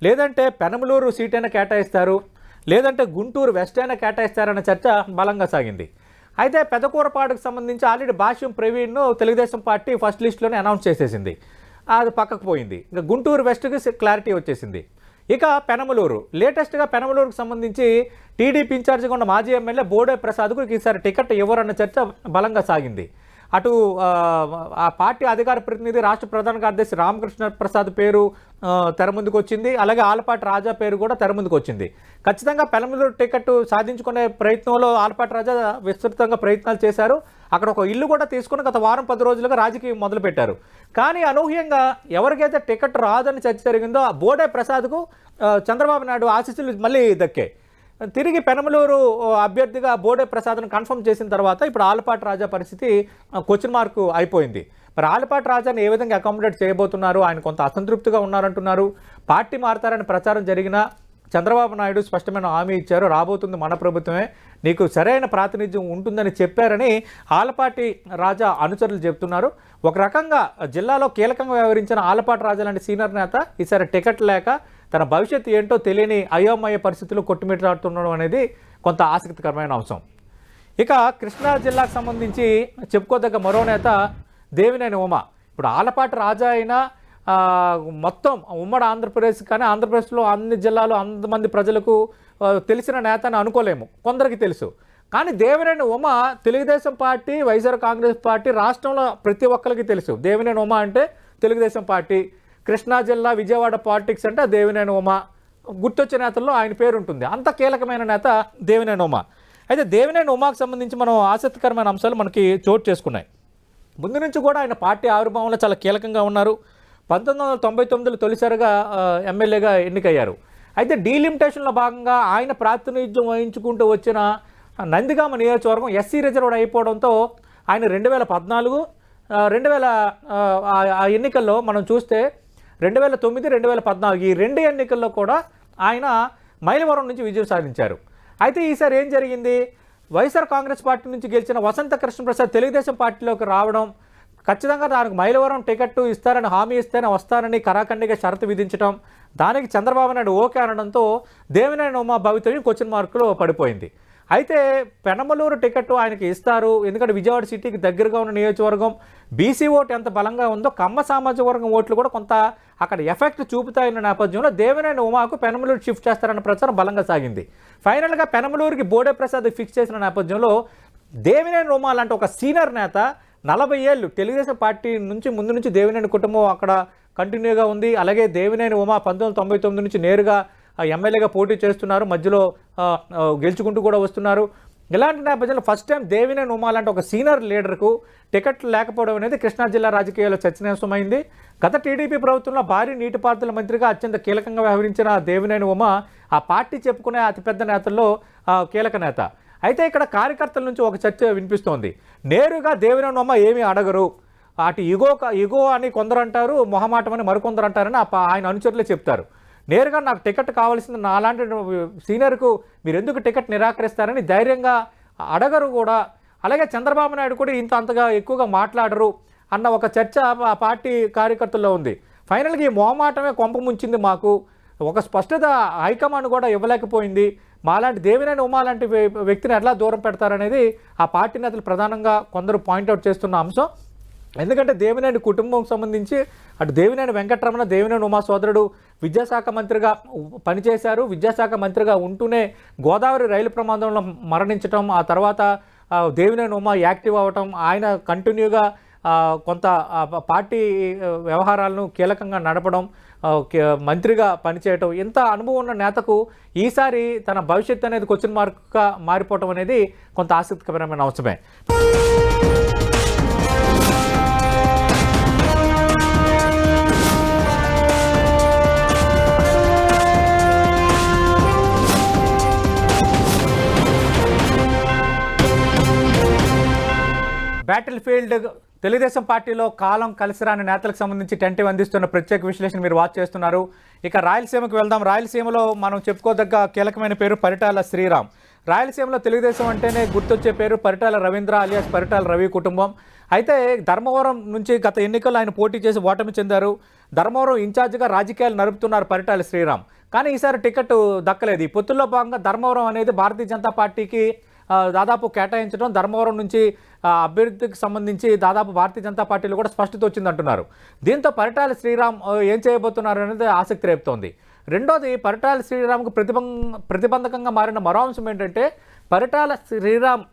లేదంటే పెనమలూరు సీట్ అయినా కేటాయిస్తారు, లేదంటే గుంటూరు వెస్ట్ అయినా కేటాయిస్తారన్న చర్చ బలంగా సాగింది. అయితే పెద్దకూరపాడుకు సంబంధించి ఆల్రెడీ భాష్యం ప్రవీణ్ను తెలుగుదేశం పార్టీ ఫస్ట్ లిస్టులోనే అనౌన్స్ చేసేసింది. అది పక్కకు పోయింది. ఇంకా గుంటూరు వెస్ట్కి క్లారిటీ వచ్చేసింది. ఇక పెనమలూరు, లేటెస్ట్గా పెనమలూరుకు సంబంధించి టీడీపీ ఇన్ఛార్జిగా ఉన్న మాజీ ఎమ్మెల్యే బోడే ప్రసాద్కు ఈసారి టికెట్ ఇవ్వరన్న చర్చ బలంగా సాగింది. అటు ఆ పార్టీ అధికార ప్రతినిధి రాష్ట్ర ప్రధాన కార్యదర్శి రామకృష్ణ ప్రసాద్ పేరు తెర ముందుకు వచ్చింది. అలాగే ఆలపాటి రాజా పేరు కూడా తెర ముందుకు వచ్చింది. ఖచ్చితంగా పెనమలూరు టికెట్ సాధించుకునే ప్రయత్నంలో ఆలపాటి రాజా విస్తృతంగా ప్రయత్నాలు చేశారు. అక్కడ ఒక ఇల్లు కూడా తీసుకుని గత వారం 10 రోజులుగా రాజకీయం మొదలుపెట్టారు. కానీ అనూహ్యంగా ఎవరికైతే టికెట్ రాదని చర్చ జరిగిందో ఆ బోడే ప్రసాద్కు చంద్రబాబు నాయుడు ఆశీస్సులు మళ్ళీ దక్కాయి. తిరిగి పెనమలూరు అభ్యర్థిగా బోడే ప్రసాద్ను కన్ఫర్మ్ చేసిన తర్వాత ఇప్పుడు ఆలపాటి రాజా పరిస్థితి క్వశ్చన్ మార్క్ అయిపోయింది. మరి ఆలపాటి రాజాని ఏ విధంగా అకామిడేట్ చేయబోతున్నారు? ఆయన కొంత అసంతృప్తిగా ఉన్నారంటున్నారు. పార్టీ మారతారని ప్రచారం జరిగినా చంద్రబాబు నాయుడు స్పష్టమైన హామీ ఇచ్చారు, రాబోతుంది మన ప్రభుత్వమే, నీకు సరైన ప్రాతినిధ్యం ఉంటుందని చెప్పారని ఆలపాటి రాజా అనుచరులు చెప్తున్నారు. ఒక రకంగా జిల్లాలో కీలకంగా వ్యవహరించిన ఆలపాటి రాజా లాంటి సీనియర్ నేత ఈసారి టికెట్ లేక తన భవిష్యత్తు ఏంటో తెలియని అయోమయ పరిస్థితులు కొట్టుమిట్టాడుతుండడం అనేది కొంత ఆసక్తికరమైన అంశం. ఇక కృష్ణా జిల్లాకు సంబంధించి చెప్పుకోదగ్గ మరో నేత దేవినేని ఉమ. ఇప్పుడు ఆలపాటి రాజా అయినా మొత్తం ఉమ్మడి ఆంధ్రప్రదేశ్ కానీ ఆంధ్రప్రదేశ్లో అన్ని జిల్లాలో అంతమంది ప్రజలకు తెలిసిన నేత అని అనుకోలేము, కొందరికి తెలుసు. కానీ దేవినేని ఉమ తెలుగుదేశం పార్టీ, వైఎస్ఆర్ కాంగ్రెస్ పార్టీ, రాష్ట్రంలో ప్రతి ఒక్కరికి తెలుసు. దేవినేని ఉమ అంటే తెలుగుదేశం పార్టీ, కృష్ణా జిల్లా విజయవాడ పాలిటిక్స్ అంటే దేవినేని ఉమ, గుర్తొచ్చే నేతల్లో ఆయన పేరు ఉంటుంది. అంత కీలకమైన నేత దేవినేని ఉమ. అయితే దేవినేని ఉమాకు సంబంధించి మనం ఆసక్తికరమైన అంశాలు మనకి చోటు చేసుకున్నాయి. ముందు నుంచి కూడా ఆయన పార్టీ ఆవిర్భావంలో చాలా కీలకంగా ఉన్నారు. 1999లో తొలిసారిగా ఎమ్మెల్యేగా ఎన్నికయ్యారు. అయితే డీలిమిటేషన్లో భాగంగా ఆయన ప్రాతినిధ్యం వహించుకుంటూ వచ్చిన నందిగామ నియోజకవర్గం ఎస్సీ రిజర్వ్డ్ అయిపోవడంతో ఆయన 2014 ఆ ఎన్నికల్లో మనం చూస్తే 2009, 2014 ఈ 2 ఎన్నికల్లో కూడా ఆయన మైలవరం నుంచి విజయం సాధించారు. అయితే ఈసారి ఏం జరిగింది? వైఎస్ఆర్ కాంగ్రెస్ పార్టీ నుంచి గెలిచిన వసంత కృష్ణప్రసాద్ తెలుగుదేశం పార్టీలోకి రావడం, ఖచ్చితంగా దానికి మైలవరం టికెట్ ఇస్తారని హామీ ఇస్తేనే వస్తారని కరాఖండిగా షరతు విధించడం, దానికి చంద్రబాబు నాయుడు ఓకే అనడంతో దేవినేని ఉమ భవితవ్యం క్వశ్చన్ మార్కులో పడిపోయింది. అయితే పెనమలూరు టికెట్ ఆయనకి ఇస్తారు, ఎందుకంటే విజయవాడ సిటీకి దగ్గరగా ఉన్న నియోజకవర్గం, బీసీ ఓటు ఎంత బలంగా ఉందో కమ్మ సామాజిక వర్గం ఓట్లు కూడా కొంత అక్కడ ఎఫెక్ట్ చూపుతాయన్న నేపథ్యంలో దేవినేని ఉమాకు పెనమలూరు షిఫ్ట్ చేస్తారన్న ప్రచారం బలంగా సాగింది. ఫైనల్గా పెనమలూరుకి బోడే ప్రసాద్ ఫిక్స్ చేసిన నేపథ్యంలో దేవినేని ఉమా లాంటి ఒక సీనియర్ నేత 40 ఏళ్ళు తెలుగుదేశం పార్టీ నుంచి ముందు నుంచి దేవినేని కుటుంబం అక్కడ కంటిన్యూగా ఉంది. అలాగే దేవినేని ఉమా 1999 నుంచి నేరుగా ఎమ్మెల్యేగా పోటీ చేస్తున్నారు, మధ్యలో గెలుచుకుంటూ కూడా వస్తున్నారు. ఇలాంటి నేపథ్యంలో ఫస్ట్ టైం దేవినేని ఉమా లాంటి ఒక సీనియర్ లీడర్కు టికెట్ లేకపోవడం అనేది కృష్ణా జిల్లా రాజకీయాల్లో చర్చనీయాంశమైంది. గత టీడీపీ ప్రభుత్వంలో భారీ నీటిపారుదల మంత్రిగా అత్యంత కీలకంగా వ్యవహరించిన దేవినేని ఉమా ఆ పార్టీ చెప్పుకునే అతిపెద్ద నేతల్లో కీలక నేత. అయితే ఇక్కడ కార్యకర్తల నుంచి ఒక చర్చ వినిపిస్తోంది. నేరుగా దేవినేని ఉమా ఏమీ అడగరు, అటు ఇగో అని కొందరు అంటారు, మొహమాటం అని మరికొందరు అంటారని ఆయన అనుచరులే చెప్తారు. నేరుగా నాకు టికెట్ కావాల్సింది నా అలాంటి సీనియర్కు మీరు ఎందుకు టికెట్ నిరాకరిస్తారని ధైర్యంగా అడగరు కూడా. అలాగే చంద్రబాబు నాయుడు కూడా అంతగా ఎక్కువగా మాట్లాడరు అన్న ఒక చర్చ ఆ పార్టీ కార్యకర్తల్లో ఉంది. ఫైనల్గా ఈ మొహమాటమే కొంప ముంచింది. మాకు ఒక స్పష్టత హైకమాండ్ కూడా ఇవ్వలేకపోయింది. మాలాంటి దేవినేని ఉమా లాంటి వ్యక్తిని ఎట్లా దూరం పెడతారనేది ఆ పార్టీ నేతలు ప్రధానంగా కొందరు పాయింట్అవుట్ చేస్తున్న అంశం. ఎందుకంటే దేవినేని కుటుంబం సంబంధించి అటు దేవినేని వెంకటరమణ, దేవినేని ఉమా సోదరుడు విద్యాశాఖ మంత్రిగా పనిచేశారు. విద్యాశాఖ మంత్రిగా ఉంటూనే గోదావరి రైలు ప్రమాదంలో మరణించడం, ఆ తర్వాత దేవినేని ఉమా యాక్టివ్ అవ్వటం, ఆయన కంటిన్యూగా కొంత పార్టీ వ్యవహారాలను కీలకంగా నడపడం, మంత్రిగా పనిచేయటం, ఇంత అనుభవం ఉన్న నేతకు ఈసారి తన భవిష్యత్తు అనేది క్వశ్చన్ మార్క్గా మారిపోవటం అనేది కొంత ఆసక్తికరమైన అంశమే. బ్యాటిల్ ఫీల్డ్ తెలుగుదేశం పార్టీలో కాలం కలిసిరాని నేతలకు సంబంధించి టెంటివ్ అందిస్తున్న ప్రత్యేక విశ్లేషణ మీరు వాచ్ చేస్తున్నారు. ఇక రాయలసీమకు వెళ్దాం. రాయలసీమలో మనం చెప్పుకోదగ్గ కీలకమైన పేరు పరిటాల శ్రీరామ్. రాయలసీమలో తెలుగుదేశం అంటేనే గుర్తొచ్చే పేరు పరిటాల రవీంద్ర అలియాస్ పరిటాల రవి కుటుంబం. అయితే ధర్మవరం నుంచి గత ఎన్నికల్లో ఆయన పోటీ చేసి ఓటమి చెందారు. ధర్మవరం ఇన్ఛార్జిగా రాజకీయాలు నడుపుతున్నారు పరిటాల శ్రీరామ్. కానీ ఈసారి టికెట్ దక్కలేదు. ఈ పొత్తుల్లో భాగంగా ధర్మవరం అనేది భారతీయ జనతా పార్టీకి దాదాపు కేటాయించడం, ధర్మవరం నుంచి అభ్యర్థికి సంబంధించి దాదాపు భారతీయ జనతా పార్టీలో కూడా స్పష్టత వచ్చిందంటున్నారు. దీంతో పరిటాల శ్రీరామ్ ఏం చేయబోతున్నారు అనేది ఆసక్తి రేపుతోంది. రెండోది, పరిటాల శ్రీరామ్కు ప్రతిబంధకంగా మారిన మరో అంశం ఏంటంటే పరిటాల శ్రీరామ్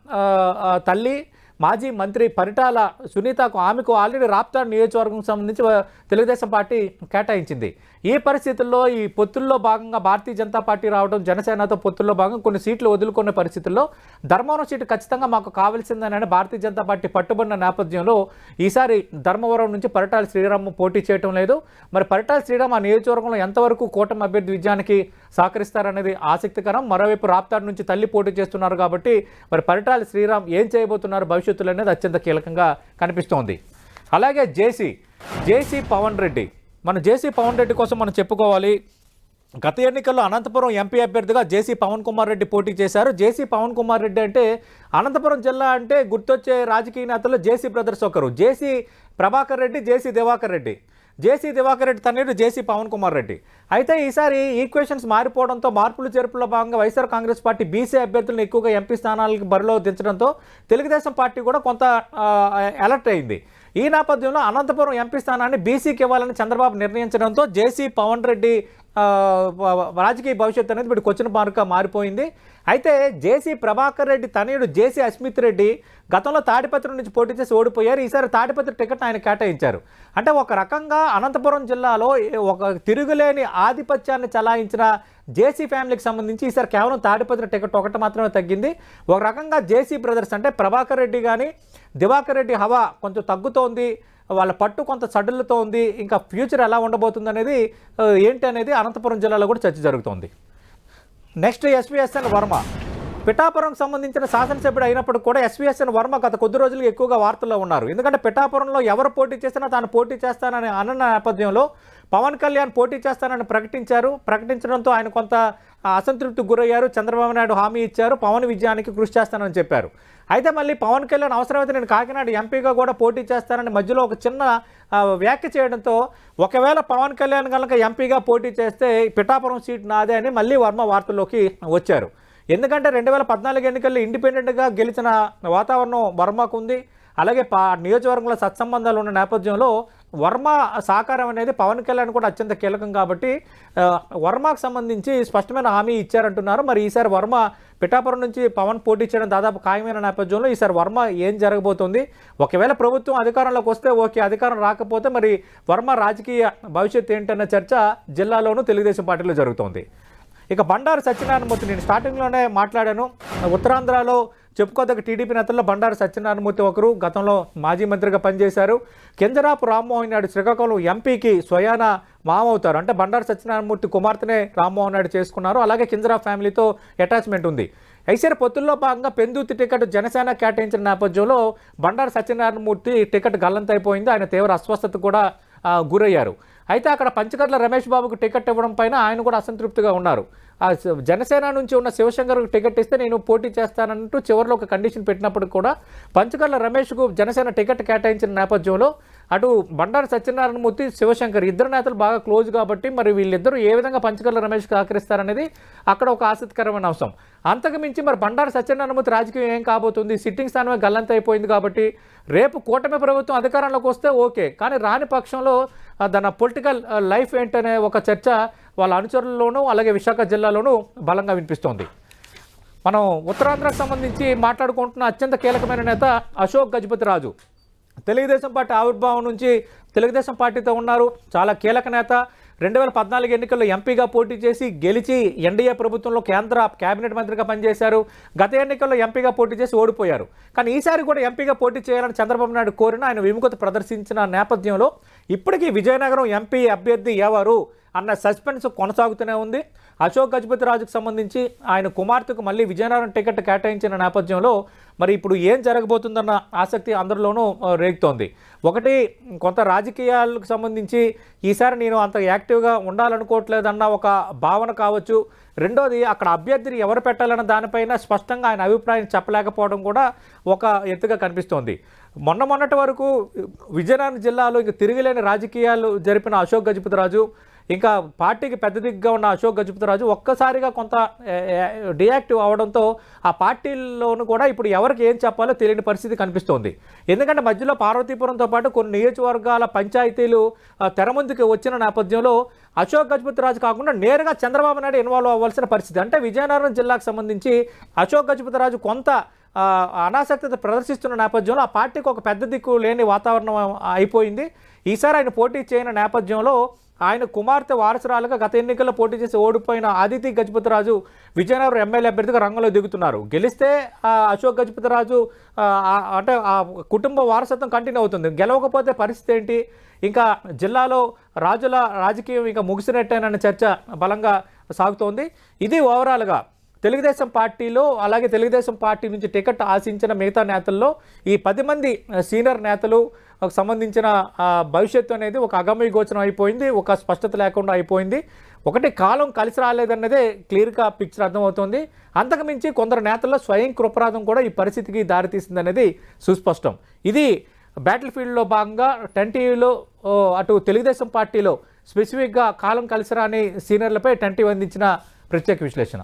తల్లి మాజీ మంత్రి పరిటాల సునీతకు ఆమెకు ఆల్రెడీ రాప్తాడ్ నియోజకవర్గం సంబంధించి తెలుగుదేశం పార్టీ కేటాయించింది. ఈ పరిస్థితుల్లో ఈ పొత్తుల్లో భాగంగా భారతీయ జనతా పార్టీ రావడం, జనసేనతో పొత్తుల్లో భాగంగా కొన్ని సీట్లు వదులుకునే పరిస్థితుల్లో ధర్మవరం సీటు ఖచ్చితంగా మాకు కావాల్సిందని భారతీయ జనతా పార్టీ పట్టుబడిన నేపథ్యంలో ఈసారి ధర్మవరం నుంచి పరిటాల శ్రీరామ్ పోటీ చేయటం లేదు. మరి పరిటాల శ్రీరామ్ ఆ నియోజకవర్గంలో ఎంతవరకు కూటమి అభ్యర్థి విజయానికి సహకరిస్తారనేది ఆసక్తికరం. మరోవైపు రాప్తాడ్ నుంచి తల్లి పోటీ చేస్తున్నారు కాబట్టి మరి పరిటాల శ్రీరామ్ ఏం చేయబోతున్నారు భవిష్యత్తులో అనేది అత్యంత కీలకంగా కనిపిస్తోంది. అలాగే జేసీ పవన్ రెడ్డి, మన జేసీ పవన్ రెడ్డి కోసం మనం చెప్పుకోవాలి. గత ఎన్నికల్లో అనంతపురం ఎంపీ అభ్యర్థిగా జేసీ పవన్ కుమార్ రెడ్డి పోటీ చేశారు. జేసీ పవన్ కుమార్ రెడ్డి అంటే అనంతపురం జిల్లా అంటే గుర్తొచ్చే రాజకీయ నేతల్లో జేసీ బ్రదర్స్ ఒకరు. జేసీ ప్రభాకర్ రెడ్డి, జేసీ దివాకర్ రెడ్డి. జేసీ దివాకర్ రెడ్డి తనయుడు జేసీ పవన్ కుమార్ రెడ్డి. అయితే ఈసారి ఈక్వేషన్స్ మారిపోవడంతో మార్పులు చేర్పుల భాగంగా వైఎస్ఆర్ కాంగ్రెస్ పార్టీ బీసీ అభ్యర్థులను ఎక్కువగా ఎంపీ స్థానాలకు బరిలో దించడంతో తెలుగుదేశం పార్టీ కూడా కొంత అలర్ట్ అయింది. ఈ నేపథ్యంలో అనంతపురం ఎంపీ స్థానాన్ని బీసీకి ఇవ్వాలని చంద్రబాబు నిర్ణయించడంతో జేసీ పవన్ రెడ్డి రాజకీయ భవిష్యత్తు అనేది ఇప్పుడు క్వశ్చన్ మార్క్గా మారిపోయింది. అయితే జేసీ ప్రభాకర్ రెడ్డి తనయుడు జేసీ అస్మిత్ రెడ్డి గతంలో తాడిపత్రి నుంచి పోటీ చేసి ఓడిపోయారు. ఈసారి తాడిపత్రి టికెట్ ఆయన కేటాయించారు. అంటే ఒక రకంగా అనంతపురం జిల్లాలో ఒక తిరుగులేని ఆధిపత్యాన్ని చలాయించిన జేసీ ఫ్యామిలీకి సంబంధించి ఈసారి కేవలం తాడిపత్రి టికెట్ ఒకటి మాత్రమే తగ్గింది. ఒక రకంగా జేసీ బ్రదర్స్ అంటే ప్రభాకర్ రెడ్డి కానీ దివాకర్ రెడ్డి హవా కొంచెం తగ్గుతోంది, వాళ్ళ పట్టు కొంత సడలుతో ఉంది. ఇంకా ఫ్యూచర్ ఎలా ఉండబోతుంది అనేది ఏంటి అనేది అనంతపురం జిల్లాలో కూడా చర్చ జరుగుతోంది. Next SVSN Varma. పిఠాపురం సంబంధించిన శాసనసభ్యుడు అయినప్పుడు కూడా ఎస్వీఎస్ఎన్ వర్మ గత కొద్ది రోజులు ఎక్కువగా వార్తల్లో ఉన్నారు. ఎందుకంటే పిఠాపురంలో ఎవరు పోటీ చేసినా తాను పోటీ చేస్తానని అన్న నేపథ్యంలో పవన్ కళ్యాణ్ పోటీ చేస్తానని ప్రకటించడంతో ఆయన కొంత అసంతృప్తికి గురయ్యారు. చంద్రబాబు నాయుడు హామీ ఇచ్చారు, పవన్ విజయానికి కృషి చేస్తానని చెప్పారు. అయితే మళ్ళీ పవన్ కళ్యాణ్ అవసరమైతే నేను కాకినాడ ఎంపీగా కూడా పోటీ చేస్తానని మధ్యలో ఒక చిన్న వ్యాఖ్య చేయడంతో ఒకవేళ పవన్ కళ్యాణ్ కనుక ఎంపీగా పోటీ చేస్తే పిఠాపురం సీట్ నాదే అని మళ్ళీ వర్మ వార్తల్లోకి వచ్చారు. ఎందుకంటే 2014 ఎన్నికల్లో ఇండిపెండెంట్గా గెలిచిన వాతావరణం వర్మకు ఉంది. అలాగే నియోజకవర్గంలో సత్సంబంధాలు ఉన్న నేపథ్యంలో వర్మ సహకారం అనేది పవన్ కళ్యాణ్ కూడా అత్యంత కీలకం కాబట్టి వర్మకు సంబంధించి స్పష్టమైన హామీ ఇచ్చారంటున్నారు. మరి ఈసారి వర్మ పిఠాపురం నుంచి పవన్ పోటీ చేయడం దాదాపు ఖాయమైన నేపథ్యంలో ఈసారి వర్మ ఏం జరగబోతుంది? ఒకవేళ ప్రభుత్వం అధికారంలోకి వస్తే ఓకే, అధికారం రాకపోతే మరి వర్మ రాజకీయ భవిష్యత్తు ఏంటన్న చర్చ జిల్లాలోనూ తెలుగుదేశం పార్టీలో జరుగుతోంది. ఇక బండారు సత్యనారాయణమూర్తి, నేను స్టార్టింగ్లోనే మాట్లాడాను. ఉత్తరాంధ్రలో చెప్పుకోదగ్గ టీడీపీ నేతల్లో బండారు సత్యనారాయణమూర్తి ఒకరు. గతంలో మాజీ మంత్రిగా పనిచేశారు. కింజరాపు రామ్మోహన్ నాయుడు శ్రీకాకుళం ఎంపీకి స్వయాన మామవుతారు. అంటే బండారు సత్యనారాయణమూర్తి కుమార్తెనే రామ్మోహన్ నాయుడు చేసుకున్నారు. అలాగే కింజరాపు ఫ్యామిలీతో అటాచ్మెంట్ ఉంది. ఐసీఆర్ పొత్తుల్లో భాగంగా పెందుర్తి టికెట్ జనసేన కేటాయించిన నేపథ్యంలో బండారు సత్యనారాయణమూర్తి టికెట్ గల్లంతైపోయింది. ఆయన తీవ్ర అస్వస్థత కూడా గురయ్యారు. అయితే అక్కడ పంచకర్ల రమేష్ బాబుకు టికెట్ ఇవ్వడం పైన ఆయన కూడా అసంతృప్తిగా ఉన్నారు. ఆ జనసేన నుంచి ఉన్న శివశంకర్కు టికెట్ ఇస్తే నేను పోటీ చేస్తానంటూ చివరిలో ఒక కండిషన్ పెట్టినప్పుడు కూడా పంచకర్ల రమేష్కు జనసేన టికెట్ కేటాయించిన నేపథ్యంలో అటు బండారు సత్యనారాయణమూర్తి, శివశంకర్ ఇద్దరు నేతలు బాగా క్లోజ్ కాబట్టి మరి వీళ్ళిద్దరూ ఏ విధంగా పంచకర్ల రమేష్కి సహకరిస్తారనేది అక్కడ ఒక ఆసక్తికరమైన అంశం. అంతకు మించి మరి బండారు సత్యనారాయణమూర్తి రాజకీయం ఏం కాబోతుంది, సిట్టింగ్ స్థానమే గల్లంత అయిపోయింది కాబట్టి రేపు కూటమి ప్రభుత్వం అధికారంలోకి వస్తే ఓకే, కానీ రాని పక్షంలో దాని పొలిటికల్ లైఫ్ ఏంటనే ఒక చర్చ వాళ్ళ అనుచరుల్లోనూ అలాగే విశాఖ జిల్లాలోనూ బలంగా వినిపిస్తోంది. మనం ఉత్తరాంధ్రకు సంబంధించి మాట్లాడుకుంటున్న అత్యంత కీలకమైన నేత అశోక్ గజపతిరాజు తెలుగుదేశం పార్టీ ఆవిర్భావం నుంచి తెలుగుదేశం పార్టీతో ఉన్నారు. చాలా కీలక నేత. 2014 ఎన్నికల్లో ఎంపీగా పోటీ చేసి గెలిచి ఎన్డీఏ ప్రభుత్వంలో కేంద్ర కేబినెట్ మంత్రిగా పనిచేశారు. గత ఎన్నికల్లో ఎంపీగా పోటీ చేసి ఓడిపోయారు. కానీ ఈసారి కూడా ఎంపీగా పోటీ చేయాలని చంద్రబాబు నాయుడు కోరిన ఆయన విముఖత ప్రదర్శించిన నేపథ్యంలో ఇప్పటికీ విజయనగరం ఎంపీ అభ్యర్థి ఎవరు అన్న సస్పెన్స్ కొనసాగుతూనే ఉంది. అశోక్ గజపతిరాజుకు సంబంధించి ఆయన కుమార్తెకు మళ్ళీ విజయనగరం టికెట్ కేటాయించిన నేపథ్యంలో మరి ఇప్పుడు ఏం జరగబోతుందన్న ఆసక్తి అందరిలోనూ రేగుతోంది. ఒకటి, కొంత రాజకీయాలకు సంబంధించి ఈసారి నేను అంత యాక్టివ్గా ఉండాలనుకోవట్లేదన్న ఒక భావన కావచ్చు. రెండోది, అక్కడ అభ్యర్థిని ఎవరు పెట్టాలన్న దానిపైన స్పష్టంగా ఆయన అభిప్రాయం చెప్పలేకపోవడం కూడా ఒక ఎత్తుగా కనిపిస్తోంది. మొన్నటి వరకు విజయనగరం జిల్లాలో ఇంక తిరిగిలేని రాజకీయాలు జరిపిన అశోక్ గజపతిరాజు, ఇంకా పార్టీకి పెద్ద దిగ్గా ఉన్న అశోక్ గజపతిరాజు ఒక్కసారిగా కొంత డియాక్టివ్ అవడంతో ఆ పార్టీల్లోనూ కూడా ఇప్పుడు ఎవరికి ఏం చెప్పాలో తెలియని పరిస్థితి కనిపిస్తోంది. ఎందుకంటే మధ్యలో పార్వతీపురంతో పాటు కొన్ని నియోజకవర్గాల పంచాయతీలు తెర ముందుకు వచ్చిన నేపథ్యంలో అశోక్ గజపతిరాజు కాకుండా నేరుగా చంద్రబాబు నాయుడు ఇన్వాల్వ్ అవ్వాల్సిన పరిస్థితి. అంటే విజయనగరం జిల్లాకు సంబంధించి అశోక్ గజపతిరాజు కొంత అనాసక్తి ప్రదర్శిస్తున్న నేపథ్యంలో ఆ పార్టీకి ఒక పెద్ద దిక్కు లేని వాతావరణం అయిపోయింది. ఈసారి ఆయన పోటీ చేయని నేపథ్యంలో ఆయన కుమార్తె వారసురాలుగా గత ఎన్నికల్లో పోటీ చేసి ఓడిపోయిన అదితి గజపతిరాజు విజయనగరం ఎమ్మెల్యే అభ్యర్థిగా రంగంలో దిగుతున్నారు. గెలిస్తే అశోక్ గజపతిరాజు అంటే ఆ కుటుంబ వారసత్వం కంటిన్యూ అవుతుంది. గెలవకపోతే పరిస్థితి ఏంటి? ఇంకా జిల్లాలో రాజుల రాజకీయం ఇంకా ముగిసినట్టేనన్న చర్చ బలంగా సాగుతోంది. ఇది ఓవరాల్గా తెలుగుదేశం పార్టీలో, అలాగే తెలుగుదేశం పార్టీ నుంచి టికెట్ ఆశించిన మిగతా నేతల్లో ఈ 10 మంది సీనియర్ నేతలు సంబంధించిన భవిష్యత్తు అనేది ఒక అగమ్య గోచరం అయిపోయింది, ఒక స్పష్టత లేకుండా అయిపోయింది. ఒకటి, కాలం కలిసి రాలేదన్నదే క్లియర్గా పిక్చర్ అర్థమవుతుంది. అంతకుమించి కొందరు నేతల్లో స్వయం కృపరాధం కూడా ఈ పరిస్థితికి దారితీసిందనేది సుస్పష్టం. ఇది బ్యాటిల్ ఫీల్డ్లో భాగంగా 10 టీవీలో అటు తెలుగుదేశం పార్టీలో స్పెసిఫిక్గా కాలం కలిసి రాని సీనియర్లపై 10 టీవీ అందించిన ప్రత్యేక విశ్లేషణ.